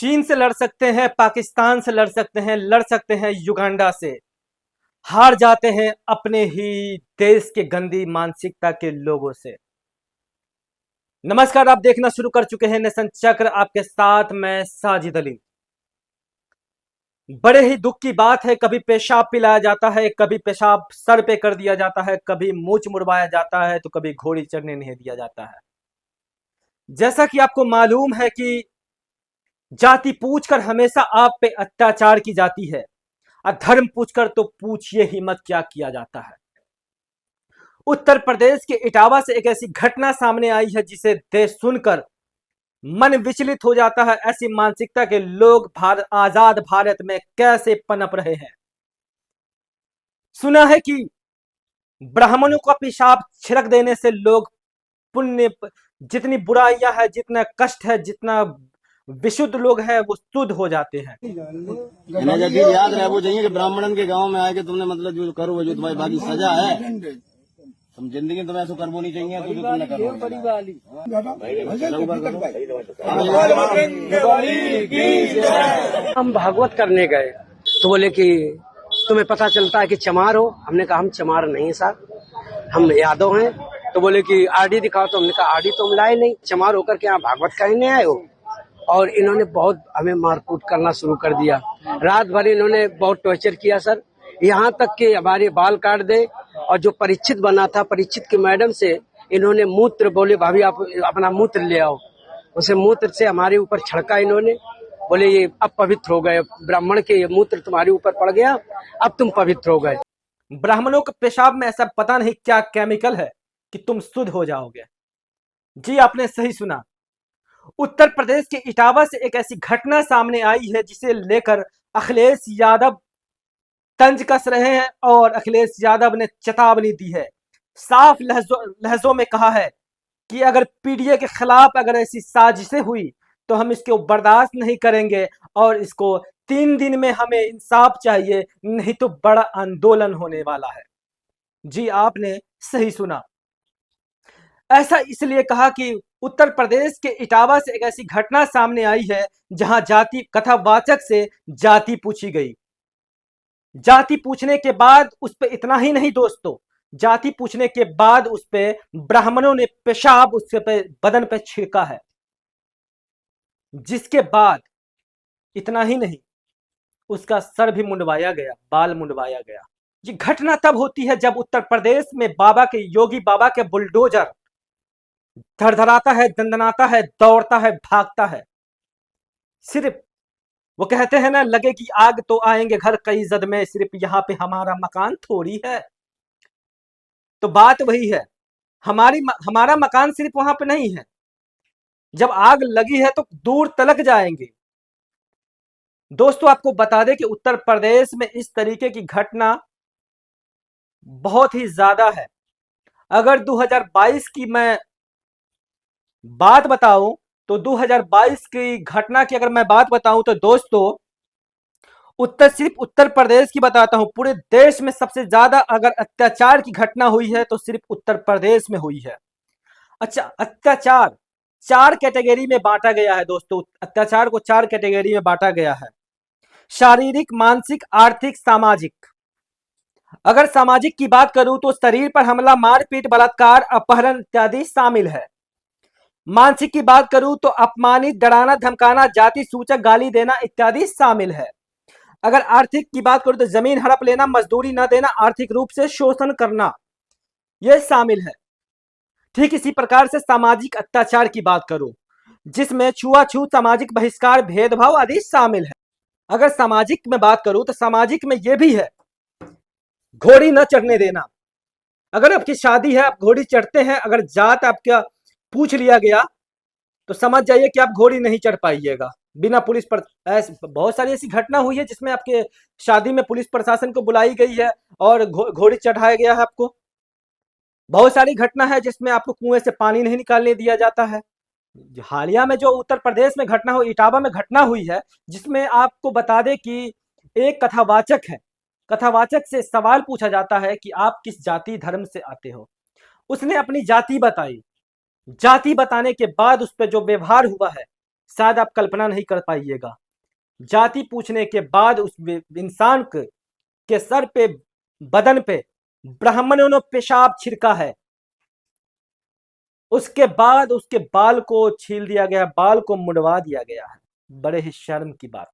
चीन से लड़ सकते हैं, पाकिस्तान से लड़ सकते हैं युगांडा से। हार जाते हैं अपने ही देश के गंदी मानसिकता के लोगों से। नमस्कार, आप देखना शुरू कर चुके हैं नेशन चक्र, आपके साथ मैं साजिद अली। बड़े ही दुख की बात है, कभी पेशाब पिलाया जाता है, कभी पेशाब सर पे कर दिया जाता है, कभी मूंछ मुड़वाया जाता है, तो कभी घोड़ी चढ़ने नहीं दिया जाता है। जैसा कि आपको मालूम है कि जाति पूछकर हमेशा आप पे अत्याचार की जाती है, और धर्म पूछकर तो पूछिए ही मत क्या किया जाता है। उत्तर प्रदेश के इटावा से एक ऐसी घटना सामने आई है जिसे देश सुनकर मन विचलित हो जाता है। ऐसी मानसिकता के लोग आजाद भारत में कैसे पनप रहे हैं। सुना है कि ब्राह्मणों का पेशाब छिड़क देने से लोग पुण्य, जितनी बुराइयां है, जितना कष्ट है, जितना विशुद्ध लोग हैं वो शुद्ध हो जाते हैं। इन्हें जब याद रहे वो चाहिए कि ब्राह्मणन के गांव में आए कि तुमने मतलब जो करो वो जो तुम्हारी बाकी सजा है, तुम जिंदगी तुम्हें ऐसा करवो नहीं चाहिए तो जो तुमने करो। हम भागवत करने गए तो बोले कि तुम्हें पता चलता है कि चमार हो। हमने कहा हम चमार नहीं साहब, हम यादव हैं। तो बोले कि आरडी दिखाओ, तो हमने कहा आरडी तो हम लाए नहीं, चमार होकर के यहाँ भागवत कहने आए हो। और इन्होंने बहुत हमें मारकूट करना शुरू कर दिया। रात भर इन्होंने बहुत टॉर्चर किया सर, यहाँ तक कि हमारे बाल काट दे। और जो परीक्षित बना था, परीक्षित की मैडम से इन्होंने मूत्र, बोले भाभी आप अपना मूत्र ले आओ, उसे मूत्र से हमारे ऊपर छड़का इन्होंने। बोले ये अब पवित्र हो गए, ब्राह्मण के ये मूत्र तुम्हारे ऊपर पड़ गया, अब तुम पवित्र हो गए। ब्राह्मणों के पेशाब में ऐसा पता नहीं क्या केमिकल है कि तुम शुद्ध हो जाओगे। जी आपने सही सुना। उत्तर प्रदेश के इटावा से एक ऐसी घटना सामने आई है जिसे लेकर अखिलेश यादव तंज कस रहे हैं, और अखिलेश यादव ने चेतावनी दी है। साफ लहजों में कहा है कि अगर पीडीए के खिलाफ अगर ऐसी साजिशें हुई तो हम इसको बर्दाश्त नहीं करेंगे, और इसको 3 दिन में हमें इंसाफ चाहिए, नहीं तो बड़ा आंदोलन होने वाला है। जी आपने सही सुना। ऐसा इसलिए कहा कि उत्तर प्रदेश के इटावा से एक ऐसी घटना सामने आई है जहां जाति कथावाचक से जाति पूछी गई। जाति पूछने के बाद उस पे इतना ही नहीं दोस्तों, जाति पूछने के बाद उस पे ब्राह्मणों ने पेशाब उसके पे बदन पे छिड़का है। जिसके बाद इतना ही नहीं, उसका सर भी मुंडवाया गया, बाल मुंडवाया गया। ये घटना तब होती है जब उत्तर प्रदेश में बाबा के, योगी बाबा के बुलडोजर धड़धड़ाता है, दंदनाता है, दौड़ता है, भागता है। सिर्फ वो कहते हैं ना, लगे कि आग तो आएंगे घर कई जद में, सिर्फ यहां पे हमारा मकान थोड़ी है। तो बात वही है, हमारा मकान सिर्फ वहां पे नहीं है, जब आग लगी है तो दूर तलक जाएंगे। दोस्तों आपको बता दें कि उत्तर प्रदेश में इस तरीके की घटना बहुत ही ज्यादा है। अगर 2022 की मैं बात बताऊं तो 2022 की घटना की अगर मैं बात बताऊं तो दोस्तों, सिर्फ उत्तर प्रदेश की बताता हूं, पूरे देश में सबसे ज्यादा अगर अत्याचार की घटना हुई है तो सिर्फ उत्तर प्रदेश में हुई है। अच्छा, अत्याचार 4 कैटेगरी में बांटा गया है दोस्तों, अत्याचार को 4 कैटेगरी में बांटा गया है। शारीरिक, मानसिक, आर्थिक, सामाजिक। अगर सामाजिक की बात करूं तो शरीर पर हमला, मारपीट, बलात्कार, अपहरण इत्यादि शामिल है। मानसिक की बात करूं तो अपमानित, डराना, धमकाना, जाति सूचक गाली देना इत्यादि शामिल है। अगर आर्थिक की बात करूं तो जमीन हड़प लेना, मजदूरी न देना, आर्थिक रूप से शोषण करना, यह शामिल है। ठीक इसी प्रकार से सामाजिक अत्याचार की बात करूं जिसमें छुआछूत, सामाजिक बहिष्कार, भेदभाव आदि शामिल है। अगर सामाजिक में बात करूं तो सामाजिक में यह भी है, घोड़ी न चढ़ने देना। अगर आपकी शादी है, आप घोड़ी चढ़ते हैं, अगर जात आपका पूछ लिया गया तो समझ जाइए कि आप घोड़ी नहीं चढ़ पाइएगा बिना पुलिस पर। बहुत सारी ऐसी घटना हुई है जिसमें आपके शादी में पुलिस प्रशासन को बुलाई गई है और घोड़ी चढ़ाया गया है आपको। बहुत सारी घटना है जिसमें आपको कुएं से पानी नहीं निकालने दिया जाता है। हालिया में जो उत्तर प्रदेश में घटना हुई, इटावा में घटना हुई है, जिसमें आपको बता दें कि एक कथावाचक है, कथावाचक से सवाल पूछा जाता है कि आप किस जाति धर्म से आते हो। उसने अपनी जाति बताई। जाति बताने के बाद उस पर जो व्यवहार हुआ है, शायद आप कल्पना नहीं कर पाइएगा। जाति पूछने के बाद उस इंसान के सर पे, बदन पे ब्राह्मणों ने पेशाब छिड़का है। उसके बाद उसके बाल को छील दिया गया, बाल को मुंडवा दिया गया है। बड़े ही शर्म की बात।